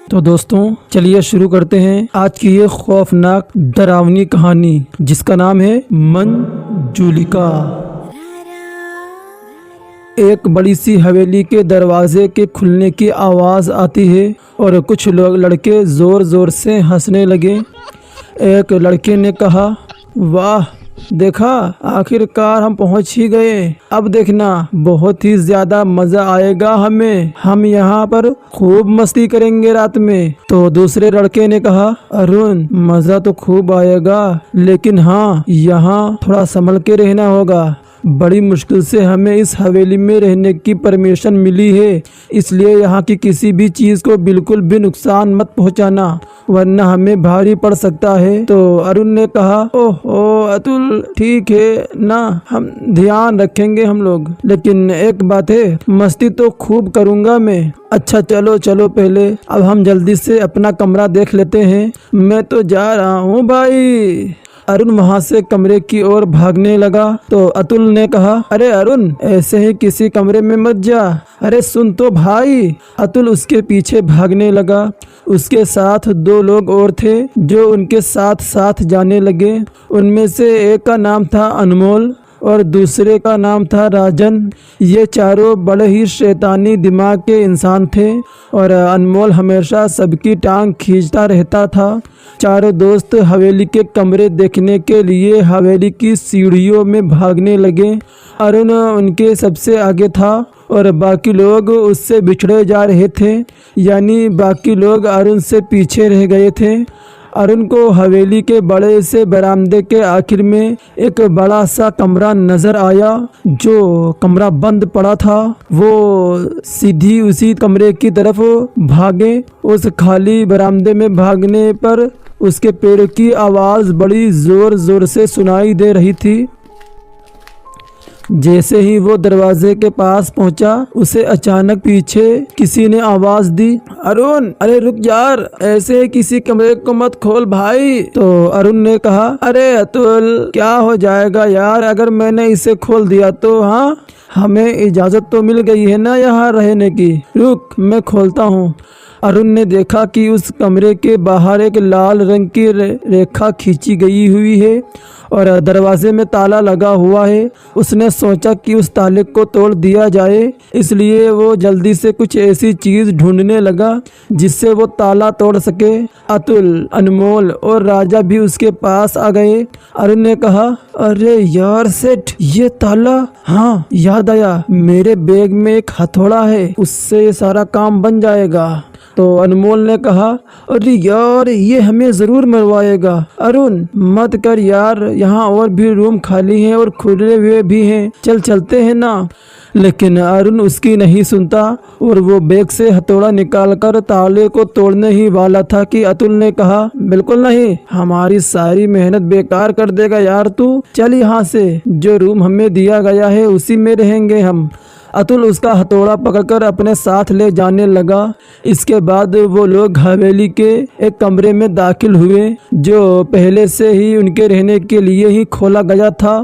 तो दोस्तों चलिए शुरू करते हैं आज की ये खौफनाक डरावनी कहानी जिसका नाम है मंजूलिका। एक बड़ी सी हवेली के दरवाजे के खुलने की आवाज़ आती है और कुछ लोग लड़के ज़ोर ज़ोर से हंसने लगे। एक लड़के ने कहा, वाह देखा, आखिरकार हम पहुंच ही गए। अब देखना बहुत ही ज्यादा मजा आएगा हमें, हम यहाँ पर खूब मस्ती करेंगे रात में। तो दूसरे लड़के ने कहा, अरुण मजा तो खूब आएगा लेकिन हाँ यहाँ थोड़ा संभल के रहना होगा। बड़ी मुश्किल से हमें इस हवेली में रहने की परमिशन मिली है, इसलिए यहाँ की किसी भी चीज़ को बिल्कुल भी नुकसान मत पहुँचाना वरना हमें भारी पड़ सकता है। तो अरुण ने कहा, ओहो अतुल ठीक है ना, हम ध्यान रखेंगे हम लोग, लेकिन एक बात है मस्ती तो खूब करूँगा मैं। अच्छा चलो चलो पहले अब हम जल्दी से अपना कमरा देख लेते हैं, मैं तो जा रहा हूँ भाई। अरुण वहाँ से कमरे की ओर भागने लगा तो अतुल ने कहा, अरे अरुण ऐसे ही किसी कमरे में मत जा, अरे सुन तो भाई। अतुल उसके पीछे भागने लगा। उसके साथ दो लोग और थे जो उनके साथ साथ जाने लगे। उनमें से एक का नाम था अनमोल और दूसरे का नाम था राजन। ये चारों बड़े ही शैतानी दिमाग के इंसान थे और अनमोल हमेशा सबकी टांग खींचता रहता था। चारों दोस्त हवेली के कमरे देखने के लिए हवेली की सीढ़ियों में भागने लगे। अरुण उनके सबसे आगे था और बाकी लोग उससे बिछड़े जा रहे थे, यानी बाकी लोग अरुण से पीछे रह गए थे। अरुण को हवेली के बड़े से बरामदे के आखिर में एक बड़ा सा कमरा नजर आया। जो कमरा बंद पड़ा था वो सीधी उसी कमरे की तरफ भागे। उस खाली बरामदे में भागने पर उसके पैरों की आवाज़ बड़ी जोर जोर से सुनाई दे रही थी। जैसे ही वो दरवाजे के पास पहुंचा उसे अचानक पीछे किसी ने आवाज दी, अरुण अरे रुक यार, ऐसे किसी कमरे को मत खोल भाई। तो अरुण ने कहा, अरे अतुल क्या हो जाएगा यार अगर मैंने इसे खोल दिया तो। हाँ हमें इजाजत तो मिल गई है ना यहाँ रहने की, रुक मैं खोलता हूँ। अरुण ने देखा कि उस कमरे के बाहर एक लाल रंग की रेखा खींची गई हुई है और दरवाजे में ताला लगा हुआ है। उसने सोचा कि उस ताले को तोड़ दिया जाए, इसलिए वो जल्दी से कुछ ऐसी चीज़ ढूंढने लगा जिससे वो ताला तोड़ सके। अतुल, अनमोल और राजा भी उसके पास आ गए। अरुण ने कहा, अरे यार सेठ ये ताला, हाँ याद आया, मेरे बैग में एक हथौड़ा है, उससे सारा काम बन जाएगा। तो अनमोल ने कहा, अरे यार ये हमें ज़रूर मरवाएगा। अरुण मत कर यार, यहाँ और भी रूम खाली हैं और खुले हुए भी हैं, चल चलते हैं ना। लेकिन अरुण उसकी नहीं सुनता और वो बैग से हथौड़ा निकालकर ताले को तोड़ने ही वाला था कि अतुल ने कहा, बिल्कुल नहीं, हमारी सारी मेहनत बेकार कर देगा यार तू, चल यहाँ से, जो रूम हमें दिया गया है उसी में रहेंगे हम। अतुल उसका हथौड़ा पकड़कर अपने साथ ले जाने लगा। इसके बाद वो लोग हवेली के एक कमरे में दाखिल हुए जो पहले से ही उनके रहने के लिए ही खोला गया था।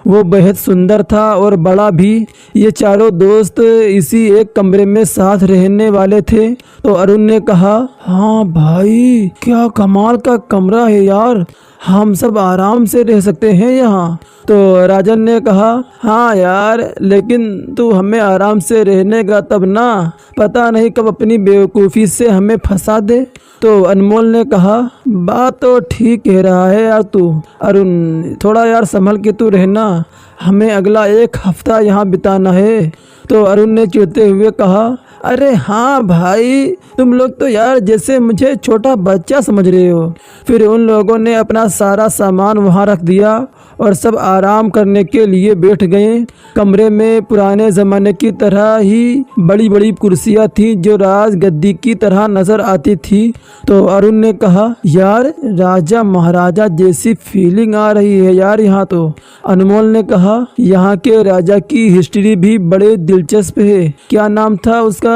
वो बेहद सुंदर था और बड़ा भी। ये चारों दोस्त इसी एक कमरे में साथ रहने वाले थे। तो अरुण ने कहा, हाँ भाई क्या कमाल का कमरा है यार, हम सब आराम से रह सकते हैं यहाँ। तो राजन ने कहा, हाँ यार लेकिन तू हमें आराम से रहने का तब ना, पता नहीं कब अपनी बेवकूफ़ी से हमें फंसा दे। तो अनमोल ने कहा, बात तो ठीक कह रहा है यार तू, अरुण थोड़ा यार संभल के तू रहना, हमें अगला एक हफ्ता यहाँ बिताना है। तो अरुण ने चिढ़ते हुए कहा, अरे हाँ भाई तुम लोग तो यार जैसे मुझे छोटा बच्चा समझ रहे हो। फिर उन लोगों ने अपना सारा सामान वहाँ रख दिया और सब आराम करने के लिए बैठ गए। कमरे में पुराने ज़माने की तरह ही बड़ी बड़ी कुर्सियाँ थीं जो राज गद्दी की तरह नज़र आती थी। तो अरुण ने कहा, यार राजा महाराजा जैसी फीलिंग आ रही है यार यहाँ तो। अनमोल ने कहा, यहाँ के राजा की हिस्ट्री भी बड़े दिलचस्प है, क्या नाम था उसका,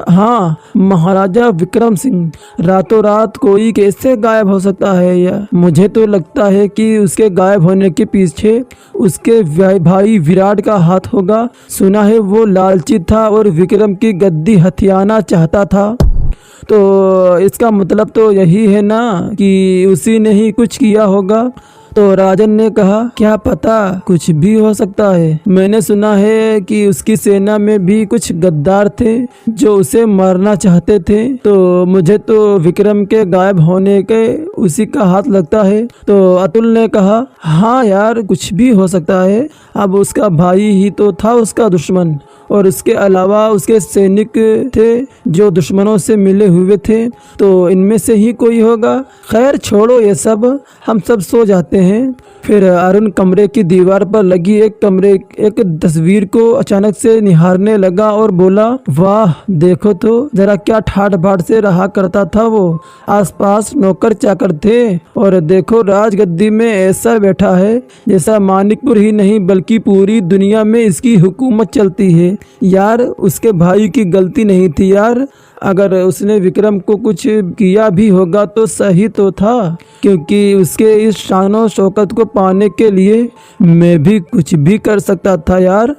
हाँ महाराजा विक्रम सिंह। रातों रात कोई कैसे गायब हो सकता है यार, मुझे तो लगता है कि उसके गायब होने के पीछे उसके भाई विराट का हाथ होगा। सुना है वो लालची था और विक्रम की गद्दी हथियाना चाहता था। तो इसका मतलब तो यही है ना कि उसी ने ही कुछ किया होगा। तो राजन ने कहा, क्या पता, कुछ भी हो सकता है। मैंने सुना है कि उसकी सेना में भी कुछ गद्दार थे जो उसे मारना चाहते थे, तो मुझे तो विक्रम के गायब होने के उसी का हाथ लगता है। तो अतुल ने कहा, हाँ यार, कुछ भी हो सकता है। अब उसका भाई ही तो था उसका दुश्मन, और उसके अलावा उसके सैनिक थे जो दुश्मनों से मिले हुए थे, तो इनमें से ही कोई होगा। खैर छोड़ो ये सब, हम सब सो जाते हैं। फिर अरुण कमरे की दीवार पर लगी एक तस्वीर को अचानक से निहारने लगा और बोला, वाह देखो तो जरा क्या ठाट बाट से रहा करता था वो। आसपास नौकर चाकर थे, और देखो राजगद्दी में ऐसा बैठा है जैसा मानिकपुर ही नहीं बल्कि पूरी दुनिया में इसकी हुकूमत चलती है। यार उसके भाई की गलती नहीं थी यार, अगर उसने विक्रम को कुछ किया भी होगा तो सही तो था, क्योंकि उसके इस शानो शौकत को पाने के लिए मैं भी कुछ भी कर सकता था यार।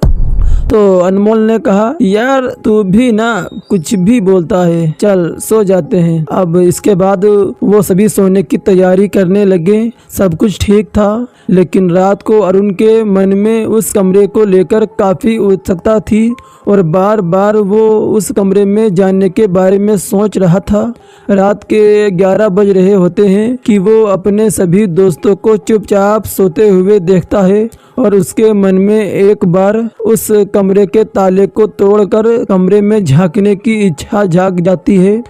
तो अनमोल ने कहा, यार तू भी ना कुछ भी बोलता है, चल सो जाते हैं। अब इसके बाद वो सभी सोने की तैयारी करने लगे। सब कुछ ठीक था, लेकिन रात को अरुण के मन में उस कमरे को लेकर काफ़ी उत्सुकता थी और बार बार वो उस कमरे में जाने के बारे में सोच रहा था। रात के 11 बज रहे होते हैं कि वो अपने सभी दोस्तों को चुपचाप सोते हुए देखता है, और उसके मन में एक बार उस कमरे के ताले को तोड़कर कमरे में झांकने की इच्छा जाग जाती है।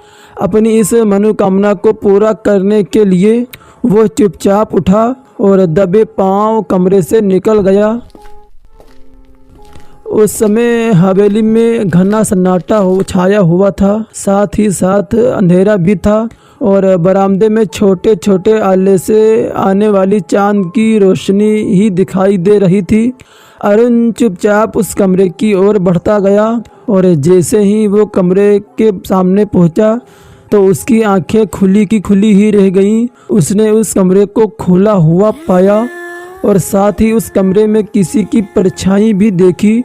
अपनी इस मनोकामना को पूरा करने के लिए वो चुपचाप उठा और दबे पांव कमरे से निकल गया। उस समय हवेली में घना सन्नाटा छाया हुआ था, साथ ही साथ अंधेरा भी था, और बरामदे में छोटे छोटे आले से आने वाली चांद की रोशनी ही दिखाई दे रही थी। अरुण चुपचाप उस कमरे की ओर बढ़ता गया, और जैसे ही वो कमरे के सामने पहुंचा तो उसकी आंखें खुली की खुली ही रह गईं। उसने उस कमरे को खुला हुआ पाया, और साथ ही उस कमरे में किसी की परछाई भी देखी।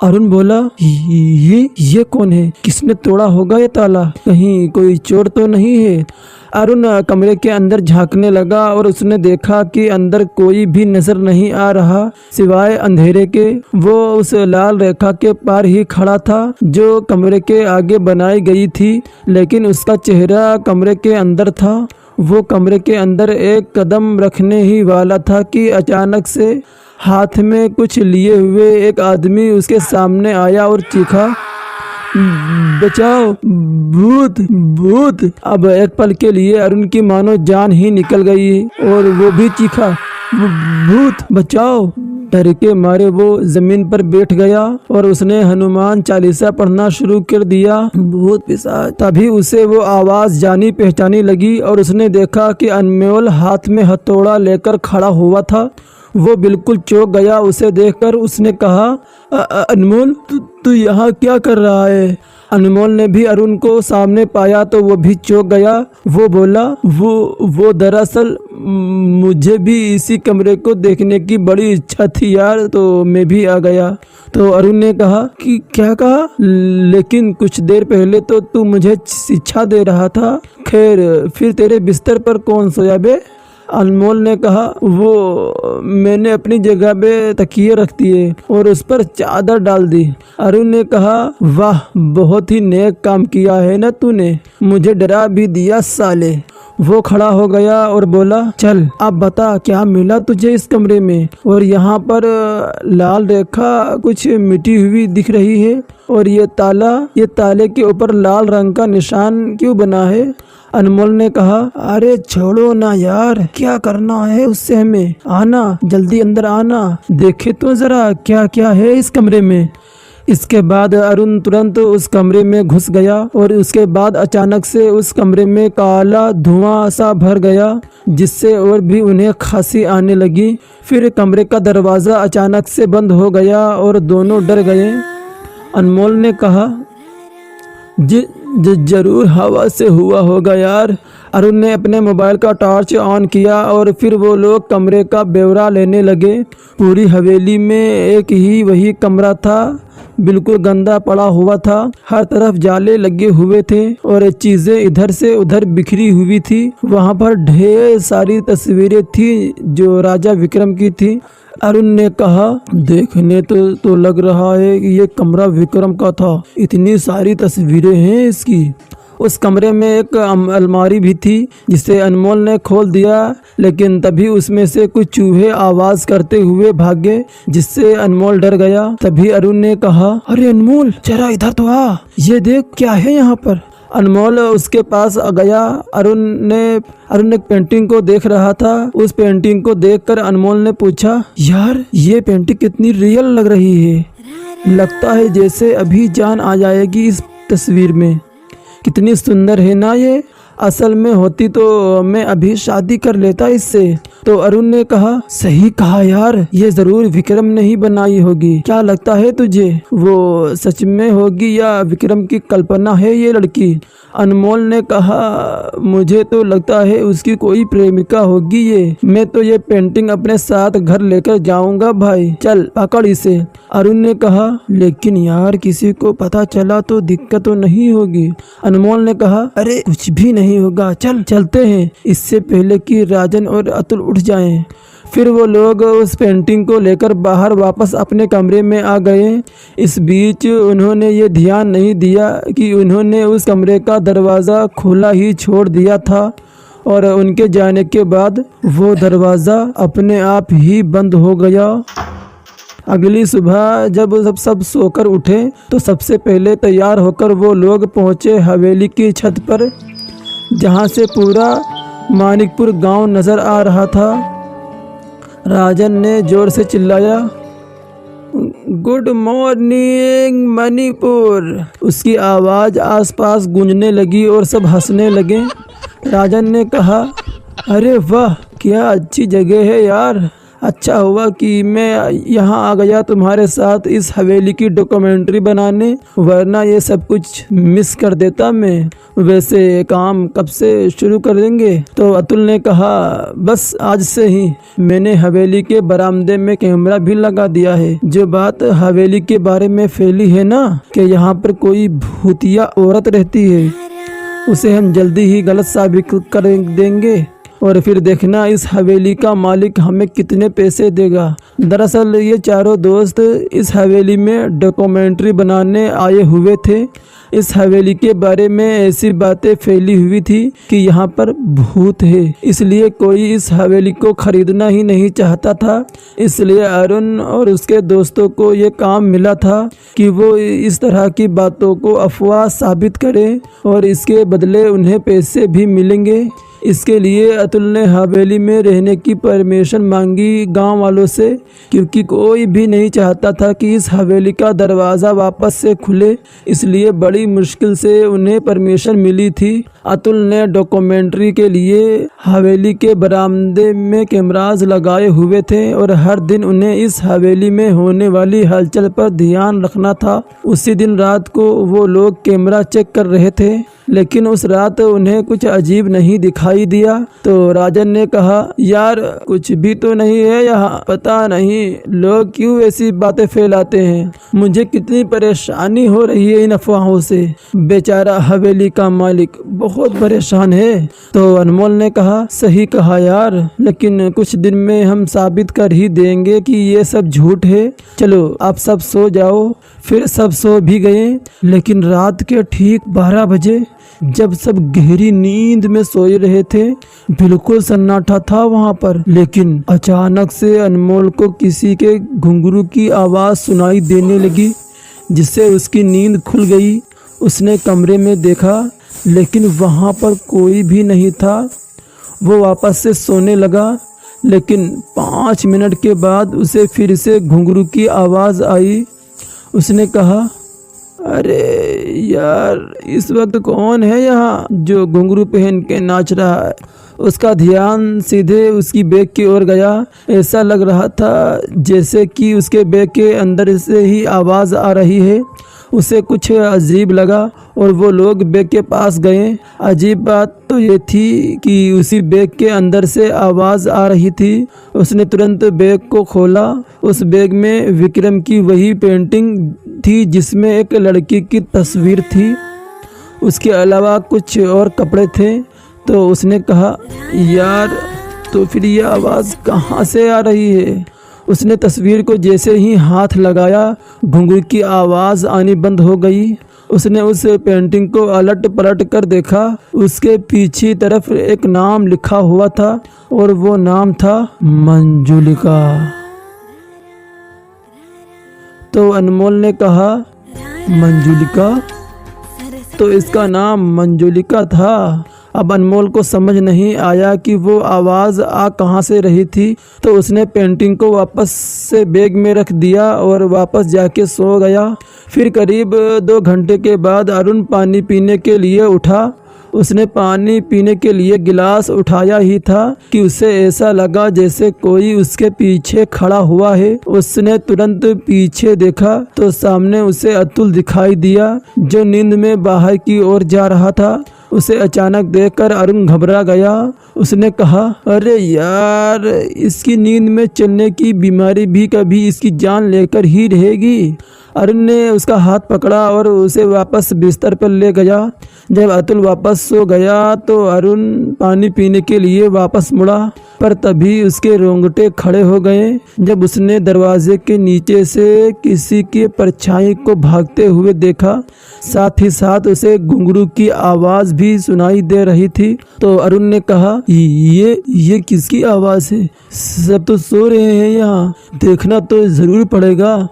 अरुण बोला, ये कौन है? किसने तोड़ा होगा ये ताला? कहीं कोई चोर तो नहीं है? अरुण कमरे के अंदर झांकने लगा और उसने देखा कि अंदर कोई भी नजर नहीं आ रहा सिवाय अंधेरे के। वो उस लाल रेखा के पार ही खड़ा था जो कमरे के आगे बनाई गई थी, लेकिन उसका चेहरा कमरे के अंदर था। वो कमरे के अंदर एक कदम रखने ही वाला था कि अचानक से हाथ में कुछ लिए हुए एक आदमी उसके सामने आया और चीखा, बचाओ, भूत भूत। अब एक पल के लिए अरुण की मानो जान ही निकल गई और वो भी चीखा, भूत बचाओ। डर के मारे वो जमीन पर बैठ गया और उसने हनुमान चालीसा पढ़ना शुरू कर दिया। भूत पिशाच। तभी उसे वो आवाज जानी पहचानी लगी और उसने देखा कि अनमोल हाथ में हथौड़ा लेकर खड़ा हुआ था। वो बिल्कुल चौंक गया उसे देखकर। उसने कहा, अनमोल तू यहाँ क्या कर रहा है? अनमोल ने भी अरुण को सामने पाया तो वो भी चौंक गया। वो बोला, वो दरअसल मुझे भी इसी कमरे को देखने की बड़ी इच्छा थी यार, तो मैं भी आ गया। तो अरुण ने कहा कि क्या कहा? लेकिन कुछ देर पहले तो तू मुझे शिक्षा दे रहा था। खैर फिर तेरे बिस्तर पर कौन सोया बे? अनमोल ने कहा, वो मैंने अपनी जगह पे तकिए रख दिए और उस पर चादर डाल दी। अरुण ने कहा, वाह बहुत ही नेक काम किया है ना तूने, मुझे डरा भी दिया साले। वो खड़ा हो गया और बोला, चल अब बता क्या मिला तुझे इस कमरे में? और यहाँ पर लाल रेखा कुछ मिटी हुई दिख रही है, और ये ताले के ऊपर लाल रंग का निशान क्यों बना है? अनमोल ने कहा, अरे छोड़ो ना यार, क्या करना है उससे हमें? आना जल्दी अंदर आना, देखे तो जरा क्या क्या है इस कमरे में। इसके बाद अरुण तुरंत उस कमरे में घुस गया और उसके बाद अचानक से उस कमरे में काला धुआं सा भर गया, जिससे और भी उन्हें खांसी आने लगी। फिर कमरे का दरवाज़ा अचानक से बंद हो गया और दोनों डर गए। अनमोल ने कहा, जरूर हवा से हुआ होगा यार। अरुण ने अपने मोबाइल का टॉर्च ऑन किया और फिर वो लोग कमरे का ब्यौरा लेने लगे। पूरी हवेली में एक ही वही कमरा था बिल्कुल गंदा पड़ा हुआ था। हर तरफ जाले लगे हुए थे और चीजें इधर से उधर बिखरी हुई थी। वहाँ पर ढेर सारी तस्वीरें थी जो राजा विक्रम की थी। अरुण ने कहा, देखने तो लग रहा है कि ये कमरा विक्रम का था। इतनी सारी तस्वीरें हैं इसकी। उस कमरे में एक अलमारी भी थी जिसे अनमोल ने खोल दिया, लेकिन तभी उसमें से कुछ चूहे आवाज करते हुए भागे, जिससे अनमोल डर गया। तभी अरुण ने कहा, अरे अनमोल, जरा इधर तो आ, ये देख क्या है यहाँ पर। अनमोल उसके पास गया। अरुण ने पेंटिंग को देख रहा था। उस पेंटिंग को देखकर अनमोल ने पूछा, यार ये पेंटिंग कितनी रियल लग रही है। लगता है जैसे अभी जान आ जाएगी इस तस्वीर में। कितनी सुंदर है ना ये। असल में होती तो मैं अभी शादी कर लेता इससे। तो अरुण ने कहा, सही कहा यार, ये जरूर विक्रम ने ही बनाई होगी। क्या लगता है तुझे, वो सच में होगी या विक्रम की कल्पना है ये लड़की। अनमोल ने कहा, मुझे तो लगता है उसकी कोई प्रेमिका होगी ये। मैं तो ये पेंटिंग अपने साथ घर लेकर जाऊंगा भाई, चल पकड़ इसे। अरुण ने कहा, लेकिन यार किसी को पता चला तो दिक्कत तो नहीं होगी। अनमोल ने कहा, अरे कुछ भी नहीं होगा, चल चलते हैं, इससे पहले कि राजन और अतुल उठ जाएं। फिर वो लोग उस पेंटिंग को लेकर बाहर वापस अपने कमरे में आ गए। इस बीच उन्होंने ये ध्यान नहीं दिया कि उन्होंने उस कमरे का दरवाज़ा खुला ही छोड़ दिया था और उनके जाने के बाद वो दरवाज़ा अपने आप ही बंद हो गया। अगली सुबह जब सब सोकर उठे तो सबसे पहले तैयार होकर वो लोग पहुँचे हवेली की छत पर, जहाँ से पूरा मानिकपुर गांव नज़र आ रहा था। राजन ने जोर से चिल्लाया, गुड मॉर्निंग मणिपुर। उसकी आवाज़ आसपास गूंजने लगी और सब हंसने लगे। राजन ने कहा, अरे वाह, क्या अच्छी जगह है यार। अच्छा हुआ कि मैं यहाँ आ गया तुम्हारे साथ इस हवेली की डॉक्यूमेंट्री बनाने, वरना ये सब कुछ मिस कर देता मैं। वैसे काम कब से शुरू कर देंगे। तो अतुल ने कहा, बस आज से ही। मैंने हवेली के बरामदे में कैमरा भी लगा दिया है। जो बात हवेली के बारे में फैली है ना कि यहाँ पर कोई भूतिया औरत रहती है, उसे हम जल्दी ही गलत साबित कर देंगे और फिर देखना इस हवेली का मालिक हमें कितने पैसे देगा। दरअसल ये चारों दोस्त इस हवेली में डॉक्यूमेंट्री बनाने आए हुए थे। इस हवेली के बारे में ऐसी बातें फैली हुई थी कि यहाँ पर भूत है, इसलिए कोई इस हवेली को खरीदना ही नहीं चाहता था। इसलिए अरुण और उसके दोस्तों को ये काम मिला था कि वो इस तरह की बातों को अफवाह साबित करें और इसके बदले उन्हें पैसे भी मिलेंगे। इसके लिए अतुल ने हवेली में रहने की परमिशन मांगी गांव वालों से, क्योंकि कोई भी नहीं चाहता था कि इस हवेली का दरवाज़ा वापस से खुले। इसलिए बड़ी मुश्किल से उन्हें परमिशन मिली थी। अतुल ने डॉक्यूमेंट्री के लिए हवेली के बरामदे में कैमरास लगाए हुए थे और हर दिन उन्हें इस हवेली में होने वाली हलचल पर ध्यान रखना था। उसी दिन रात को वो लोग कैमरा चेक कर रहे थे, लेकिन उस रात उन्हें कुछ अजीब नहीं दिखाई दिया। तो राजन ने कहा, यार कुछ भी तो नहीं है यहाँ, पता नहीं लोग क्यों ऐसी बातें फैलाते हैं। मुझे कितनी परेशानी हो रही है इन अफवाहों से। बेचारा हवेली का मालिक बहुत परेशान है। तो अनमोल ने कहा, सही कहा यार, लेकिन कुछ दिन में हम साबित कर ही देंगे कि ये सब झूठ है। चलो आप सब सो जाओ। फिर सब सो भी गए, लेकिन रात के ठीक 12 बजे जब सब गहरी नींद में सोए रहे थे, बिल्कुल सन्नाटा था वहाँ पर। लेकिन अचानक से अनमोल को किसी के घुंघरू की आवाज़ सुनाई देने लगी, जिससे उसकी नींद खुल गई। उसने कमरे में देखा, लेकिन वहाँ पर कोई भी नहीं था। वो वापस से सोने लगा, लेकिन 5 मिनट के बाद उसे फिर से घुंघरू की आवाज़ आई। उसने कहा, अरे यार, इस वक्त कौन है यहाँ जो घुंघरू पहन के नाच रहा है। उसका ध्यान सीधे उसकी बैग की ओर गया। ऐसा लग रहा था जैसे कि उसके बैग के अंदर से ही आवाज़ आ रही है। उसे कुछ अजीब लगा और वो लोग बैग के पास गए। अजीब बात तो ये थी कि उसी बैग के अंदर से आवाज़ आ रही थी। उसने तुरंत बैग को खोला। उस बैग में विक्रम की वही पेंटिंग थी जिसमें एक लड़की की तस्वीर थी। उसके अलावा कुछ और कपड़े थे। तो उसने कहा, यार तो फिर ये आवाज़ कहाँ से आ रही है? उसने तस्वीर को जैसे ही हाथ लगाया घुंघरू की आवाज़ आनी बंद हो गई। उसने उस पेंटिंग को अलट पलट कर देखा। उसके पीछे तरफ एक नाम लिखा हुआ था और वो नाम था मंजुलिका। तो अनमोल ने कहा, मंजुलिका? तो इसका नाम मंजुलिका था। अब अनमोल को समझ नहीं आया कि वो आवाज़ आ कहाँ से रही थी। तो उसने पेंटिंग को वापस से बैग में रख दिया और वापस जाके सो गया। फिर करीब 2 घंटे के बाद अरुण पानी पीने के लिए उठा। उसने पानी पीने के लिए गिलास उठाया ही था कि उसे ऐसा लगा जैसे कोई उसके पीछे खड़ा हुआ है। उसने तुरंत पीछे देखा तो सामने उसे अतुल दिखाई दिया जो नींद में बाहर की ओर जा रहा था। उसे अचानक देखकर अरुण घबरा गया। उसने कहा, अरे यार, इसकी नींद में चलने की बीमारी भी कभी इसकी जान लेकर ही रहेगी। अरुण ने उसका हाथ पकड़ा और उसे वापस बिस्तर पर ले गया। जब अतुल वापस सो गया तो अरुण पानी पीने के लिए वापस मुड़ा, पर तभी उसके रोंगटे खड़े हो गए जब उसने दरवाजे के नीचे से किसी की परछाई को भागते हुए देखा। साथ ही साथ उसे घुंघरू की आवाज़ भी सुनाई दे रही थी। तो अरुण ने कहा, ये किसकी आवाज़ है? सब तो सो रहे हैं, यहाँ देखना तो ज़रूर पड़ेगा।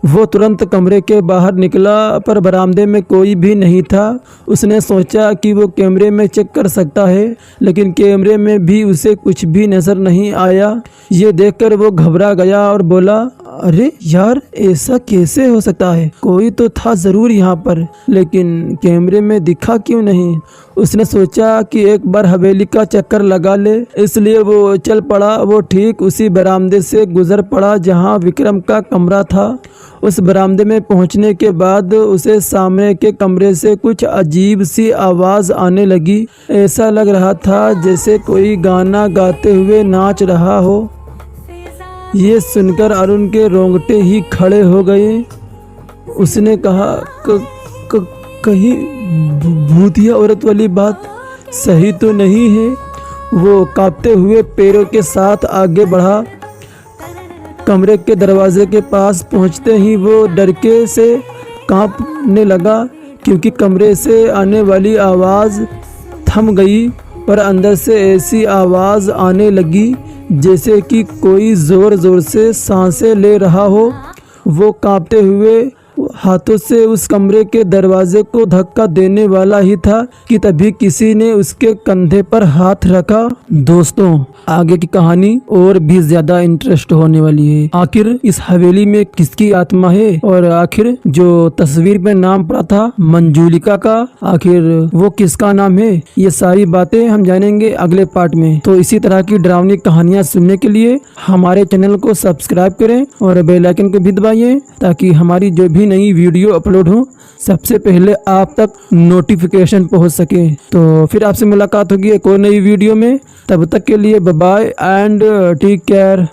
वो तुरंत कमरे के बाहर निकला पर बरामदे में कोई भी नहीं था। उसने सोचा कि वो कैमरे में चेक कर सकता है, लेकिन कैमरे में भी उसे कुछ भी नज़र नहीं आया। ये देखकर वो घबरा गया और बोला, अरे यार, ऐसा कैसे हो सकता है? कोई तो था ज़रूर यहाँ पर, लेकिन कैमरे में दिखा क्यों नहीं? उसने सोचा कि एक बार हवेली का चक्कर लगा ले, इसलिए वो चल पड़ा। वो ठीक उसी बरामदे से गुजर पड़ा जहाँ विक्रम का कमरा था। उस बरामदे में पहुंचने के बाद उसे सामने के कमरे से कुछ अजीब सी आवाज़ आने लगी। ऐसा लग रहा था जैसे कोई गाना गाते हुए नाच रहा हो। ये सुनकर अरुण के रोंगटे ही खड़े हो गए। उसने कहा, कहीं भूतिया औरत वाली बात सही तो नहीं है? वो कांपते हुए पैरों के साथ आगे बढ़ा। कमरे के दरवाजे के पास पहुंचते ही वो डरके से कांपने लगा, क्योंकि कमरे से आने वाली आवाज़ थम गई और अंदर से ऐसी आवाज़ आने लगी जैसे कि कोई ज़ोर ज़ोर से सांसें ले रहा हो। वो कांपते हुए हाथों से उस कमरे के दरवाजे को धक्का देने वाला ही था कि तभी किसी ने उसके कंधे पर हाथ रखा। दोस्तों, आगे की कहानी और भी ज्यादा इंटरेस्ट होने वाली है। आखिर इस हवेली में किसकी आत्मा है और आखिर जो तस्वीर पे नाम पड़ा था मंजुलिका का, आखिर वो किसका नाम है? ये सारी बातें हम जानेंगे अगले पार्ट में। तो इसी तरह की डरावनी कहानियाँ सुनने के लिए हमारे चैनल को सब्सक्राइब करें और बेल आइकन को भी दबाइए ताकि हमारी जो भी नई वीडियो अपलोड हो सबसे पहले आप तक नोटिफिकेशन पहुंच सके। तो फिर आपसे मुलाकात होगी एक और नई वीडियो में। तब तक के लिए bye bye and take care.